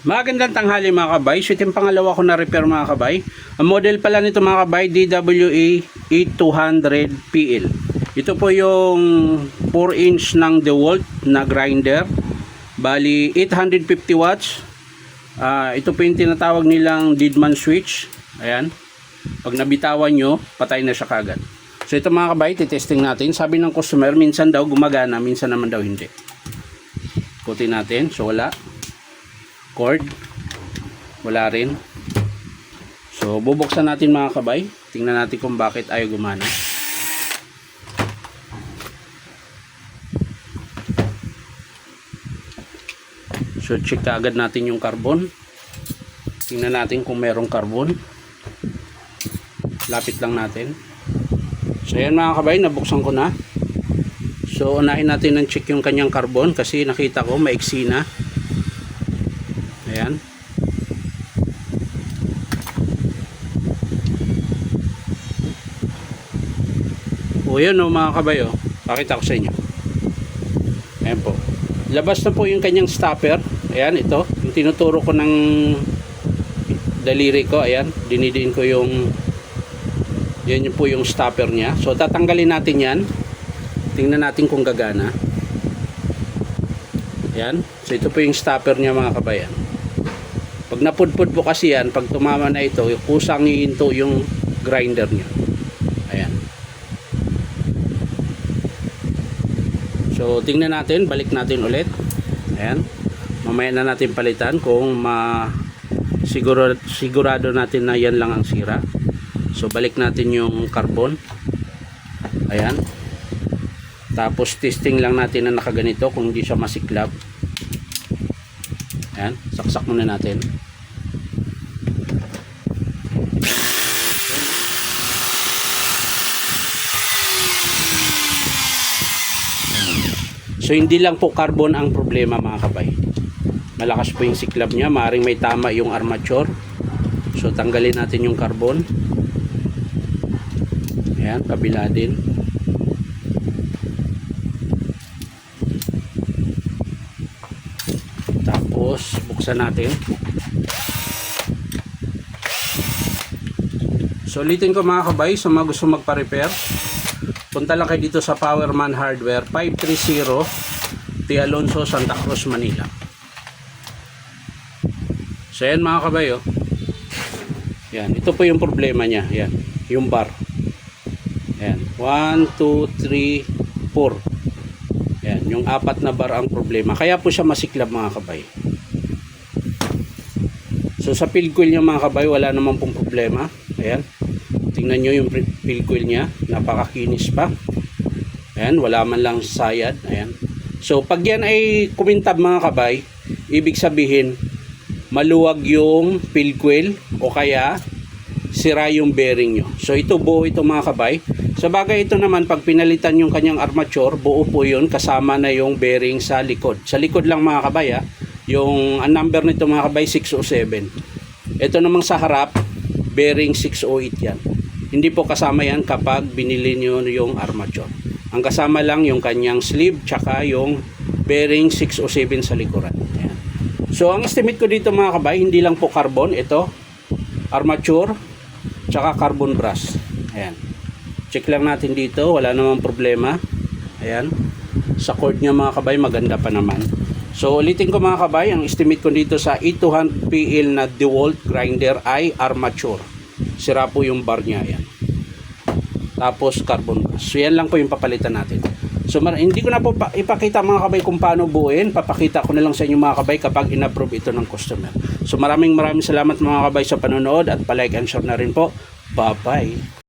Magandang tanghali mga kabay. So ito yung pangalawa ko na repair mga kabay. Ang model pala nito mga kabay, DWA 8200PL. Ito po yung 4-inch ng DeWalt na grinder. Bali 850 watts. Ito po yung tinatawag nilang deadman switch. Ayan. Pag nabitawan nyo, patay na siya kagad. So ito mga kabay, titesting natin. Sabi ng customer, minsan daw gumagana, minsan naman daw hindi. Ikutin natin. So wala. Cord, wala rin. So bubuksan natin mga kabay. Tingnan natin kung bakit ayaw gumana. So check agad natin yung carbon. Tingnan natin kung merong carbon. Lapit lang natin. So yan mga kabay, nabuksan ko na. So unahin natin ng check yung kanyang carbon kasi nakita ko maiksi na. Ayan. O yun o mga kabay o. Pakita ko sa inyo. Ayan po. Labas na po yung kanyang stopper. Ayan ito. Yung tinuturo ko ng daliri ko. Ayan. Dinidiin ko yung yan yung po yung stopper niya. So tatanggalin natin yan. Tingnan natin kung gagana. Ayan. So ito po yung stopper niya mga kabayan. Pag napudpud po kasi yan, pag tumama na ito, kusang iinto yung grinder niya. Ayan. So, tingnan natin, balik natin ulit. Ayan. Mamaya na natin palitan kung sigurado natin na yan lang ang sira. So, balik natin yung carbon. Ayan. Tapos, testing lang natin na nakaganito kung hindi siya masiklab. Ayan. Saksak muna natin. So hindi lang po carbon ang problema mga kabay. Malakas po yung siklab niya, maaaring may tama yung armature. So tanggalin natin yung carbon. Ayan, kabila din. Tapos buksan natin. So ulitin ko mga kabay, sa mga gusto magpa-repair, punta lang kayo dito sa Powerman Hardware, 530 T. Alonso, Santa Cruz, Manila. So yan mga kabay oh. Yan, ito po yung problema niya. Yan, yung bar. Yan, 1, 2, 3, 4. Yan, yung 4 na bar ang problema. Kaya po siya masiklab mga kabay. So sa field coil niya mga kabay, wala naman pong problema. Ayan. Tingnan nyo yung field coil niya, napakakinis pa. Ayan, wala man lang sayad. Ayan. So pag yan ay kumintab mga kabay, ibig sabihin maluwag yung field coil o kaya sira yung bearing nyo. So ito buo ito mga kabay. Sa bagay ito naman, pag pinalitan yung kanyang armature, buo po yun kasama na yung bearing sa likod. Sa likod lang mga kabay ha. Yung ang number nito mga kabay 607. Ito namang sa harap, bearing 608 yan. Hindi po kasama yan kapag binili nyo yung armature. Ang kasama lang yung kanyang sleeve tsaka yung bearing 607 sa likuran. Ayan. So ang estimate ko dito mga kabay, hindi lang po carbon. Ito, armature tsaka carbon brass. Ayan. Check lang natin dito, wala namang problema. Ayan. Sa cord niya mga kabay, maganda pa naman. So ulitin ko mga kabay, ang estimate ko dito sa 8200PL na DeWalt grinder ay armature. Sira po yung bar niya yan. Tapos carbon brass. So yan lang po yung papalitan natin. So hindi ko na po ipakita mga kabay kung paano buuin. Papakita ko na lang sa inyo mga kabay kapag in-approve ito ng customer. So maraming salamat mga kabay sa panonood at palike and share na rin po. Bye bye.